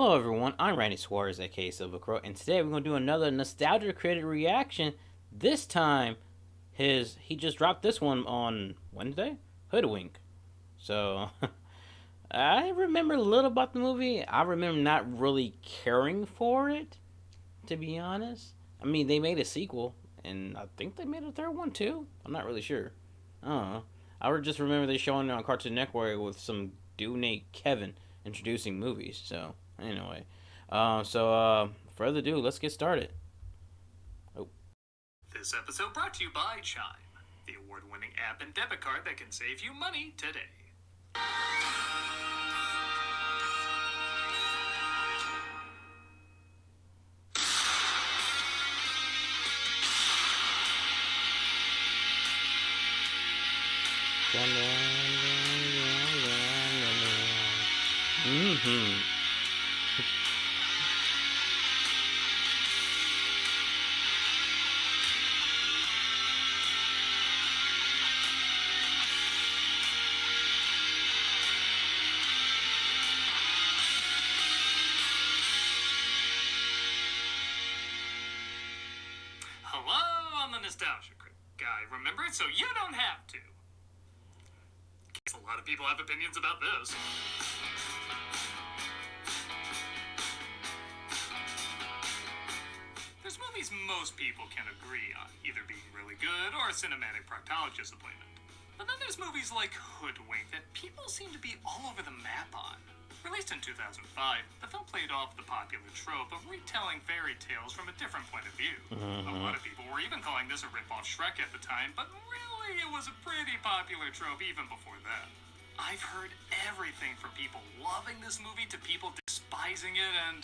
Hello everyone, I'm Randy Suarez, aka Silver Crow, and today we're gonna do another nostalgia critic reaction. This time, he just dropped this one on Wednesday, Hoodwink. So I remember a little about the movie. I remember not really caring for it, to be honest. I mean, they made a sequel, and I think they made a third one too. I'm not really sure. I don't know. I would just remember they showing it on Cartoon Network with some dude named Kevin introducing movies. So anyway, further ado, let's get started. Oh. This episode brought to you by Chime, the award-winning app and debit card that can save you money today. Mm-hmm. Hello, I'm the Nostalgia Critic guy. Remember it so you don't have to. Guess a lot of people have opinions about this. There's movies most people can agree on, either being really good or a cinematic proctologist disappointment. But then there's movies like Hoodwinked that people seem to be all over the map on. Released in 2005, the film played off the popular trope of retelling fairy tales from a different point of view. A lot of people were even calling this a rip-off Shrek at the time, but really it was a pretty popular trope even before then. I've heard everything from people loving this movie to people despising it, and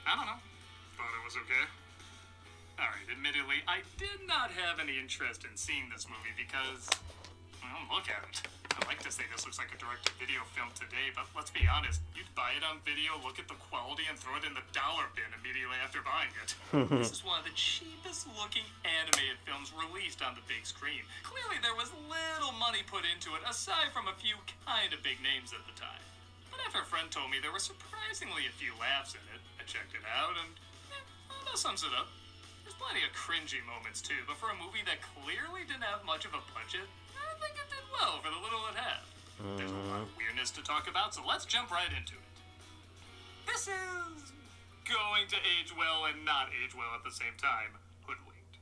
I don't know, thought it was okay. Alright, admittedly, I did not have any interest in seeing this movie because, well, look at it. I'd like to say this looks like a direct-to-video film today, but let's be honest, you'd buy it on video, look at the quality, and throw it in the dollar bin immediately after buying it. This is one of the cheapest-looking animated films released on the big screen. Clearly, there was little money put into it, aside from a few kind of big names at the time. But after a friend told me there were surprisingly a few laughs in it, I checked it out, and well, that sums it up. There's plenty of cringy moments too, but for a movie that clearly didn't have much of a budget, I think it did well for the little it had. There's a lot of weirdness to talk about, so let's jump right into it. This is going to age well and not age well at the same time. Hoodwinked.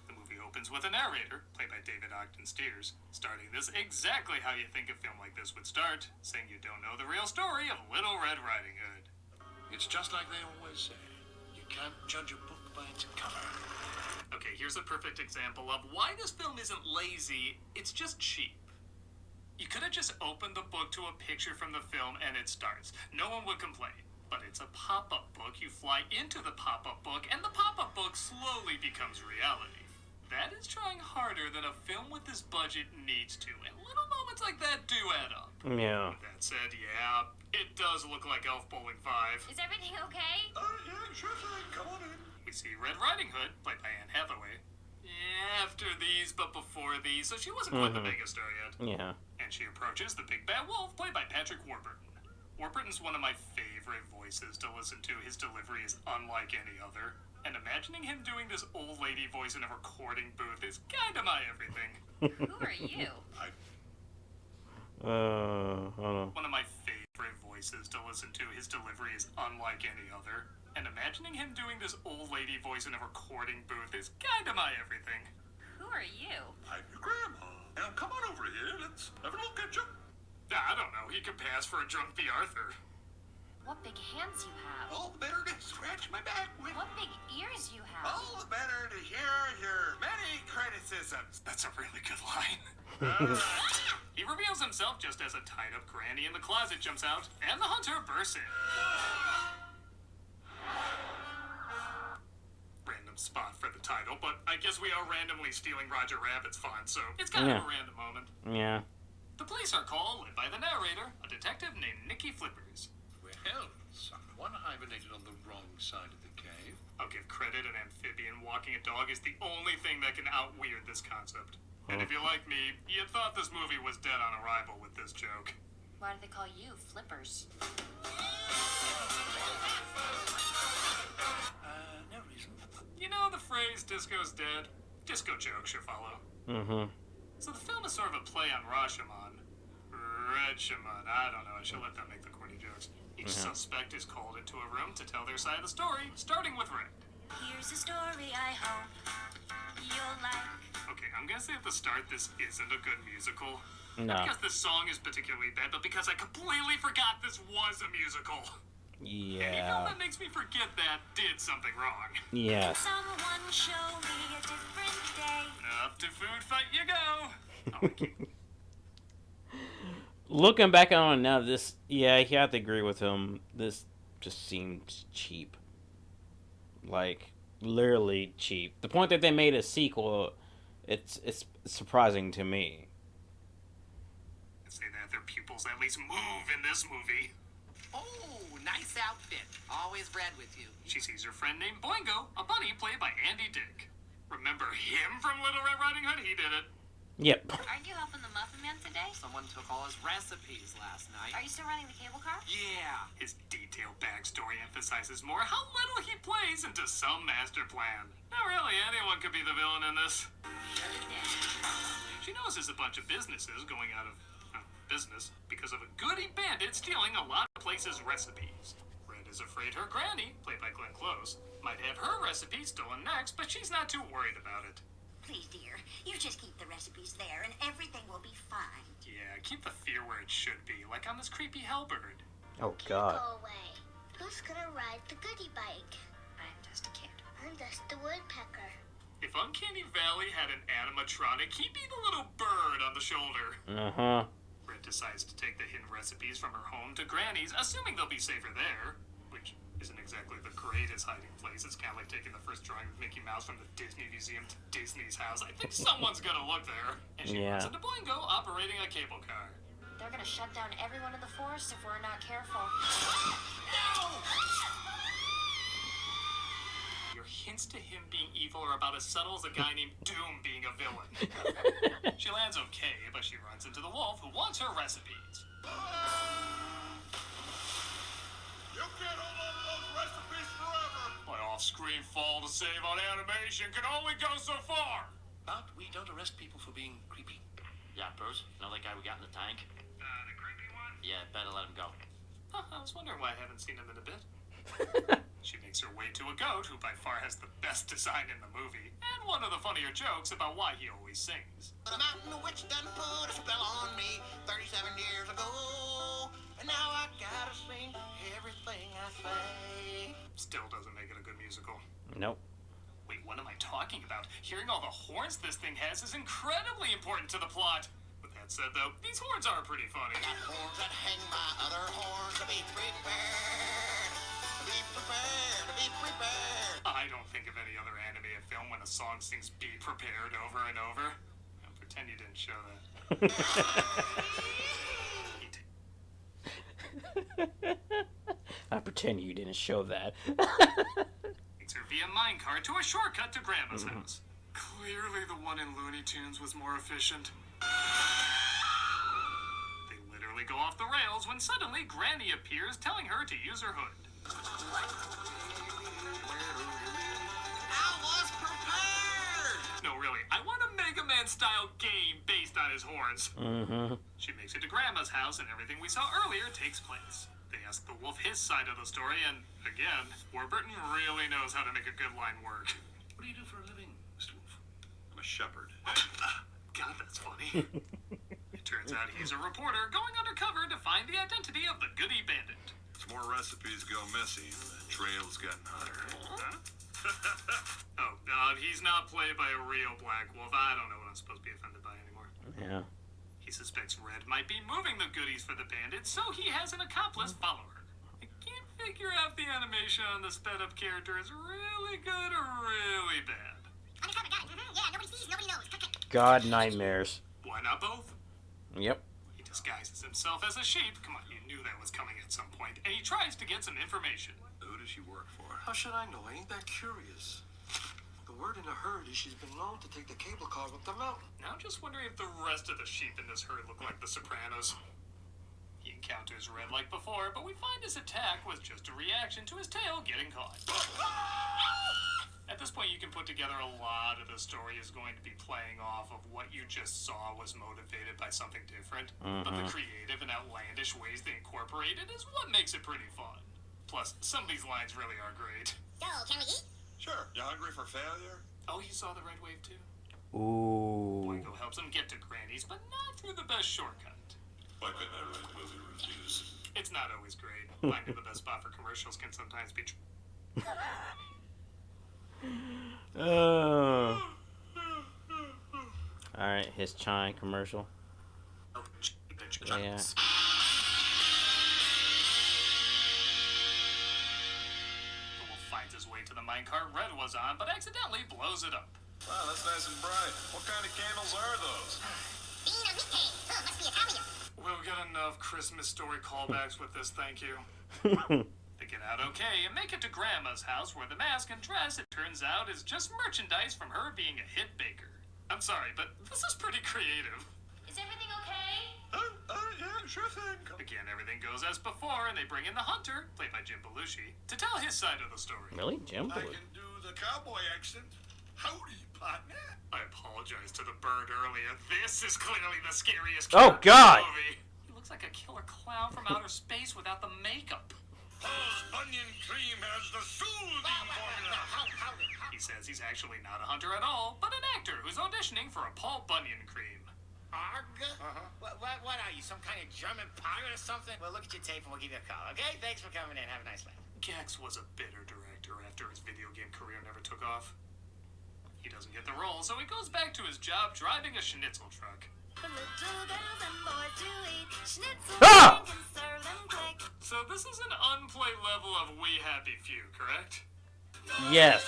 The movie opens with a narrator, played by David Ogden Stiers, starting this exactly how you think a film like this would start, saying you don't know the real story of Little Red Riding Hood. It's just like they always say. You can't judge a book by its cover. Okay, here's a perfect example of why this film isn't lazy, it's just cheap. You could have just opened the book to a picture from the film and it starts. No one would complain. But it's a pop-up book, you fly into the pop-up book, and the pop-up book slowly becomes reality. That is trying harder than a film with this budget needs to, and little moments like that do add up. Yeah. With that said, yeah, it does look like Elf Bowling 5. Is everything okay? Yeah, sure thing. Come on in. We see Red Riding Hood, played by Anne Hathaway. After these, but before these, so she wasn't quite the megastar yet. Yeah. And she approaches the Big Bad Wolf, played by Patrick Warburton. Warburton's one of my favorite voices to listen to. His delivery is unlike any other. And imagining him doing this old lady voice in a recording booth is kind of my everything. Who are you? Hold on. One of my favorite voices to listen to. His delivery is unlike any other. And imagining him doing this old lady voice in a recording booth is kind of my everything. Who are you? I'm your grandma. Now come on over here. Let's have a look at you. I don't know. He could pass for a drunk B. Arthur. What big hands you have. All the better to scratch my back with. What big ears you have. All the better to hear your many criticisms. That's a really good line. He reveals himself just as a tied-up granny in the closet jumps out, and the hunter bursts in. Random spot for the title, but I guess we are randomly stealing Roger Rabbit's font, so it's kind of a random moment. Yeah. The police are called, led by the narrator, a detective named Nicky Flippers. Well, someone hibernated on the wrong side of the cave. I'll give credit, an amphibian walking a dog is the only thing that can out-weird this concept. And if you're like me, you thought this movie was dead on arrival with this joke. Why do they call you Flippers? You know the phrase disco's dead? Disco jokes should follow. Mm-hmm. So the film is sort of a play on Rashomon. Rashomon, I don't know, I should let them make the corny jokes. Each suspect is called into a room to tell their side of the story, starting with Red. Here's a story I hope you'll like. Okay, I'm gonna say at the start this isn't a good musical. No. Not because this song is particularly bad, but because I completely forgot this was a musical. Anyone Yeah. that makes me forget that did something wrong. Yes. Someone show me a different day. Up to food fight you go! Oh, I can't. Looking back on it now, this, yeah, you have to agree with him. This just seems cheap. Like, literally cheap. The point that they made a sequel, it's surprising to me. I'd say that their pupils at least move in this movie. Oh, nice outfit. Always red with you. She sees her friend named Boingo, a bunny played by Andy Dick. Remember him from Little Red Riding Hood? He did it. Yep. Aren't you helping the Muffin Man today? Someone took all his recipes last night. Are you still running the cable car? Yeah. His detailed backstory emphasizes more how little he plays into some master plan. Not really, anyone could be the villain in this. She knows there's a bunch of businesses going out of business because of a goody bandit stealing a lot of places' recipes. Red is afraid her granny, played by Glenn Close, might have her recipe stolen next, but she's not too worried about it. Please, dear, you just keep the recipes there and everything will be fine. Yeah, keep the fear where it should be, like on this creepy hellbird. Oh, God. Go away. Who's gonna ride the goodie bike? I'm just a kid. I'm just the woodpecker. If Uncanny Valley had an animatronic, he'd be the little bird on the shoulder. Uh-huh. Red decides to take the hidden recipes from her home to Granny's, assuming they'll be safer there, which isn't exactly the greatest hiding place. It's kind of like taking the first drawing of Mickey Mouse from the Disney Museum to Disney's house. I think someone's gonna look there. And she runs into Boingo operating a cable car. They're gonna shut down everyone in the forest if we're not careful. Your hints to him being evil are about as subtle as a guy named Doom being a villain. She lands okay, but she runs into the wolf who wants her recipes. You can't hold on to those recipes forever. My off-screen fall to save on animation can only go so far. But we don't arrest people for being creepy. Yeah, Bruce, know that guy we got in the tank? The creepy one? Yeah, better let him go. Huh, I was wondering why I haven't seen him in a bit. She makes her way to a goat who by far has the best design in the movie, and one of the funnier jokes about why he always sings. The mountain witch done put a spell on me 37 years ago. And now I gotta sing everything I say. Still doesn't make it a good musical. Nope. Wait, what am I talking about? Hearing all the horns this thing has is incredibly important to the plot. With that said, though, these horns are pretty funny. Got horns that hang my other horns to be prepared. To be prepared, to be prepared. I don't think of any other animated film when a song sings "Be Prepared" over and over. Now, pretend you didn't show that. He did. I pretend you didn't show that. Takes her via minecart to a shortcut to Grandma's house. Clearly the one in Looney Tunes was more efficient. They literally go off the rails when suddenly Granny appears telling her to use her hood. I was prepared. No, really, I want a Mega Man style game based on his horns. Mm-hmm. She makes it to Grandma's house and everything we saw earlier takes place. They ask the wolf his side of the story and, again, Warburton really knows how to make a good line work. What do you do for a living, Mr. Wolf? I'm a shepherd. God, that's funny. It turns out he's a reporter going undercover to find the identity of the goody bandit. More recipes go missing, the trail's getting hotter. Huh? Oh, God, he's not played by a real black wolf. I don't know what I'm supposed to be offended by anymore. Yeah. He suspects Red might be moving the goodies for the bandit, so he has an accomplice follow her. I can't figure out if the animation on the sped-up character is really good or really bad. Undercover, got it. Yeah, nobody sees, nobody knows. God nightmares. Why not both? Yep. He disguises himself as a sheep. Come on, you knew that was coming at some point. And he tries to get some information. Who does she work for? How should I know? I ain't that curious. The word in the herd is she's been known to take the cable car up the mountain. Now I'm just wondering if the rest of the sheep in this herd look like the Sopranos. He encounters Red like before, but we find his attack was just a reaction to his tail getting caught. At this point, you can put together a lot of the story is going to be playing off of what you just saw was motivated by something different. But the creative and outlandish ways they incorporate it is what makes it pretty fun. Plus, some of these lines really are great. So, can we eat? Sure. You hungry for failure? Oh, you saw the red wave too? Ooh. Boingo helps him get to Granny's, but not through the best shortcut. Why couldn't I write movie reviews? It's not always great. Finding the best spot for commercials can sometimes be Oh. Alright, his Chime commercial. Yeah. The wolf finds his way to the minecart Red was on, but accidentally blows it up. Wow, that's nice and bright. What kind of candles are those? Bean of meat cake. Oh, must be Italian. We'll get enough Christmas story callbacks with this, thank you. They get out okay and make it to Grandma's house where the mask and dress, it turns out, is just merchandise from her being a hit baker. I'm sorry, but this is pretty creative. Is everything okay? Yeah, sure thing. Again, everything goes as before, and they bring in the hunter, played by Jim Belushi, to tell his side of the story. Really? Jim I Belushi? can do the cowboy accent. Howdy, partner. I apologize to the bird earlier. This is clearly the scariest Oh, character in God. the movie. He looks like a killer clown from outer space without the makeup. Paul's Bunyan Cream has the soothing formula. He says he's actually not a hunter at all, but an actor who's auditioning for a Paul Bunyan cream. Arg? What are you, some kind of German pirate or something? Well, look at your tape and we'll give you a call, okay? Thanks for coming in. Have a nice night. Gex was a bitter director after his video game career never took off. He doesn't get the role, so he goes back to his job driving a schnitzel truck. For little girls and boys to eat. Schnitzel Ah! and can serve them quick. So this is an unplayed level of We Happy Few, correct? Yes.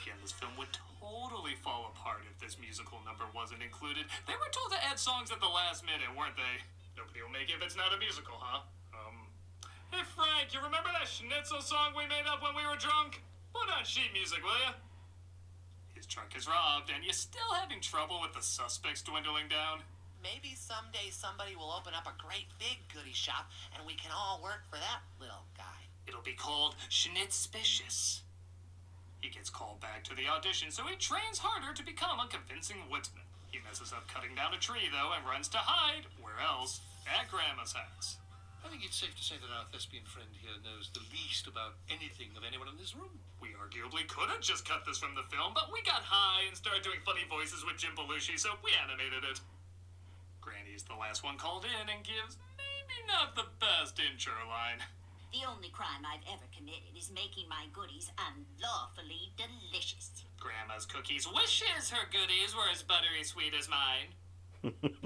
Again, this film would totally fall apart if this musical number wasn't included. They were told to add songs at the last minute, weren't they? Nobody will make it if it's not a musical, huh? Hey Frank, you remember that schnitzel song we made up when we were drunk? Put on sheet music, will ya? His trunk is robbed, and you're still having trouble with the suspects dwindling down. Maybe someday somebody will open up a great big goodie shop and we can all work for that little guy. It'll be called Schnitzspicious. He gets called back to the audition, so he trains harder to become a convincing woodsman. He messes up cutting down a tree, though, and runs to hide. Where else? At Grandma's house. I think it's safe to say that our thespian friend here knows the least about anything of anyone in this room. We arguably could have just cut this from the film, but we got high and started doing funny voices with Jim Belushi, so we animated it. Granny is the last one called in and gives maybe not the best intro line. The only crime I've ever committed is making my goodies unlawfully delicious. Grandma's cookies wishes her goodies were as buttery sweet as mine.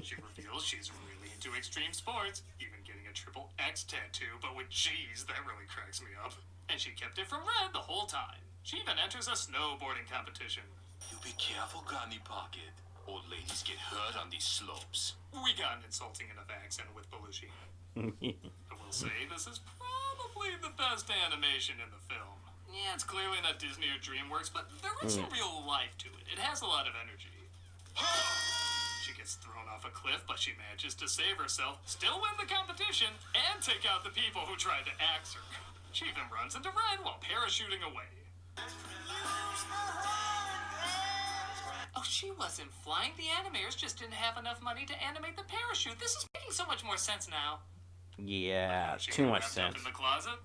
She reveals she's really into extreme sports, even getting a triple X tattoo, but with G's, that really cracks me up. And she kept it from Red the whole time. She even enters a snowboarding competition. You be careful, Granny Pocket. Old ladies get hurt on these slopes. We got an insulting enough accent with Belushi. I will say this is probably the best animation in the film. Yeah, it's clearly not Disney or DreamWorks, but there is some real life to it. It has a lot of energy. She gets thrown off a cliff, but she manages to save herself, still win the competition, and take out the people who tried to axe her. She even runs into Red while parachuting away. Oh, she wasn't flying. The animators just didn't have enough money to animate the parachute. This is making so much more sense now. Yeah, She too got much wrapped up sense. in the closet.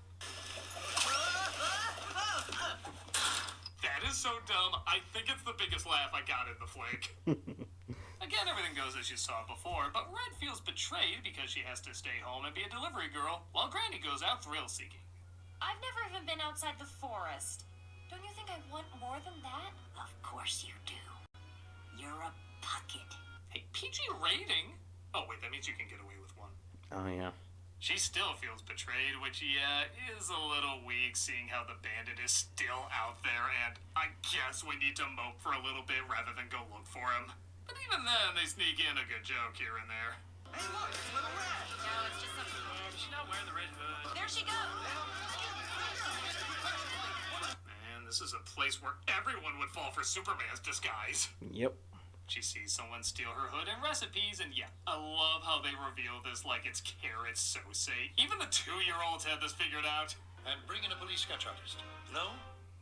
That is so dumb. I think it's the biggest laugh I got in the flick. Again, everything goes as you saw before, but Red feels betrayed because she has to stay home and be a delivery girl, while Granny goes out thrill-seeking. I've never even been outside the forest. Don't you think I want more than that? Of course you do. You're a bucket. Hey, PG rating? Oh, wait, that means you can get away with one. Oh, yeah. She still feels betrayed, which, yeah, is a little weak seeing how the bandit is still out there, and I guess we need to mope for a little bit rather than go look for him. But even then, they sneak in a good joke here and there. Hey, look, it's Little Red. No, it's just some kid. She's not wearing the red hood. There she goes. Man, this is a place where everyone would fall for Superman's disguise. Yep. She sees someone steal her hood and recipes, and yeah, I love how they reveal this like it's carrots so say. Even the 2-year-olds had this figured out. and bring in a police sketch artist. No,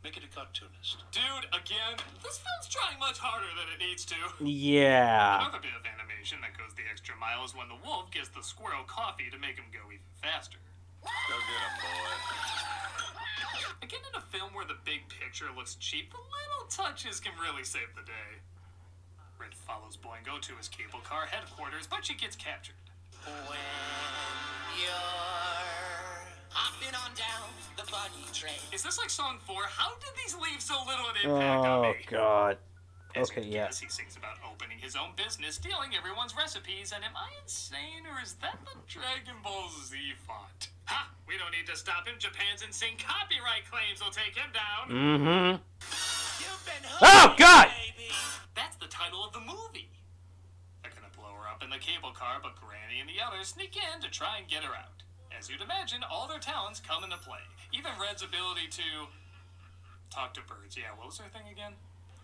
make it a cartoonist. Dude, again, this film's trying much harder than it needs to. Yeah. Another bit of animation that goes the extra mile is when the wolf gives the squirrel coffee to make him go even faster. Go get him, boy. Again, in a film where the big picture looks cheap, the little touches can really save the day. Red follows Boingo to his cable car headquarters, but she gets captured. When you're hopping on down the bunny train. Is this like song 4? How did these leave so little an impact on Oh me? God. As Okay, you yeah. guess, he sings about opening his own business, stealing everyone's recipes, and am I insane, or is that the Dragon Ball Z font? Ha! We don't need to stop him. Japan's insane copyright claims will take him down. Mm-hmm. You've been Oh God! baby. That's the title of the movie. They're gonna blow her up in the cable car, but Granny and the others sneak in to try and get her out. As you'd imagine, all their talents come into play. Even Red's ability to talk to birds. Yeah, what was her thing again?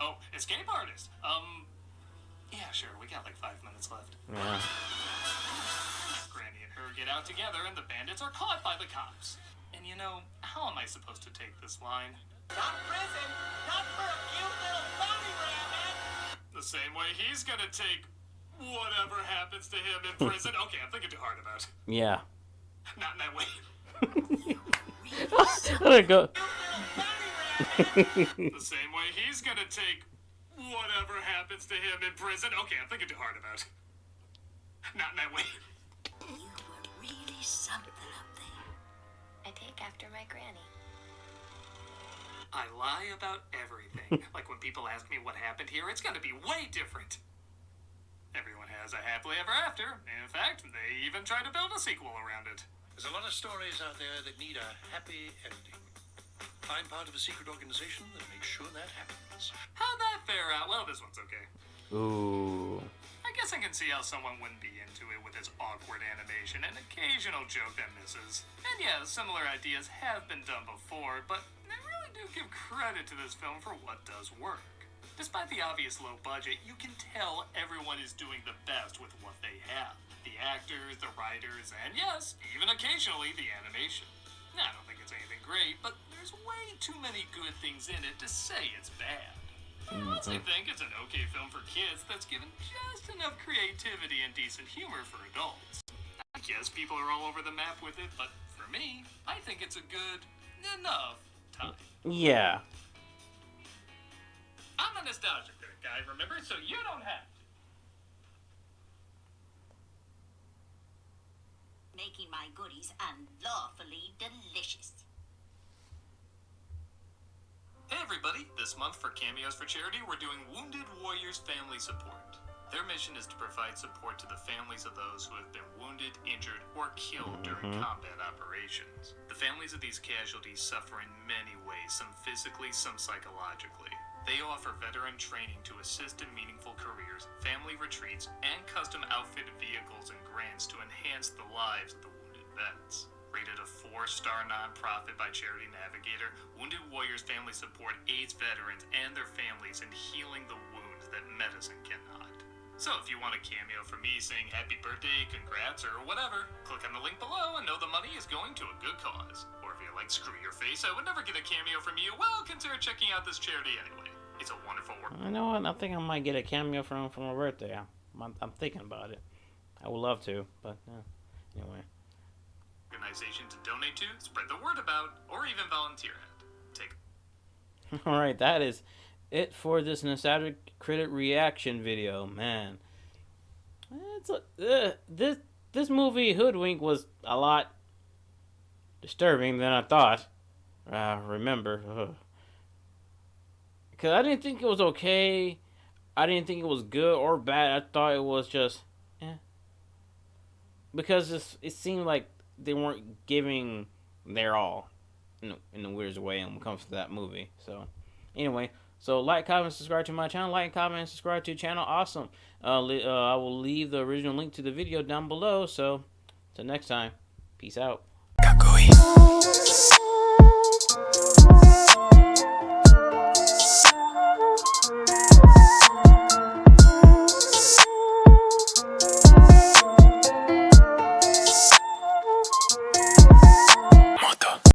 Oh, escape artist. Yeah, sure. We got like 5 minutes left. Yeah. Granny and her get out together, and the bandits are caught by the cops. And you know, how am I supposed to take this line? Not prison. Not for a cute little bunny rabbit. The same way he's gonna take whatever happens to him in prison. Okay, I'm thinking too hard about it. Yeah. Not in that way. Let it go. The same way he's gonna take whatever happens to him in prison. Okay, I'm thinking too hard about it. Not in that way. You were really something up there. I take after my granny. I lie about everything. Like when people ask me what happened here, it's gonna be way different. Everyone has a happily ever after. In fact, they even try to build a sequel around it. There's a lot of stories out there that need a happy ending. I'm part of a secret organization that makes sure that happens. How'd that fare out? Well, this one's okay. Ooh. I guess I can see how someone wouldn't be into it with its awkward animation and occasional joke that misses. And yeah, similar ideas have been done before, but I really do give credit to this film for what does work. Despite the obvious low budget, you can tell everyone is doing the best with what they have. The actors, the writers, and yes, even occasionally the animation. Now, I don't think it's anything great, but there's way too many good things in it to say it's bad. I honestly think it's an okay film for kids that's given just enough creativity and decent humor for adults. I guess people are all over the map with it, but for me, I think it's a good enough time. Yeah. I'm a nostalgia critic guy, remember? So you don't have to. Making my goodies unlawfully delicious. Hey everybody, this month for Cameos for Charity, we're doing Wounded Warriors Family Support. Their mission is to provide support to the families of those who have been wounded, injured, or killed during combat operations. The families of these casualties suffer in many ways, some physically, some psychologically. They offer veteran training to assist in meaningful careers, family retreats, and custom outfitted vehicles and grants to enhance the lives of the wounded vets. Rated a 4-star nonprofit by Charity Navigator, Wounded Warriors Family Support aids veterans and their families in healing the wounds that medicine cannot. So if you want a cameo from me saying happy birthday, congrats, or whatever, click on the link below and know the money is going to a good cause. Or if you're like, screw your face, I would never get a cameo from you, well, consider checking out this charity anyway. It's a wonderful work. I know what? I think I might get a cameo from my birthday. I'm thinking about it. I would love to, but anyway. Organization to donate to, spread the word about, or even volunteer at. Take. All right, that is it for this nostalgic critic reaction video. Man, it's this movie Hoodwink was a lot disturbing than I thought. Remember, because I didn't think it was okay. I didn't think it was good or bad. I thought it was just, because it seemed like they weren't giving their all in the weirdest way when it comes to that movie. So anyway, so like, comment, subscribe to my channel. Like, comment, and subscribe to the channel. Awesome. I will leave the original link to the video down below. So till next time, peace out. Kakui.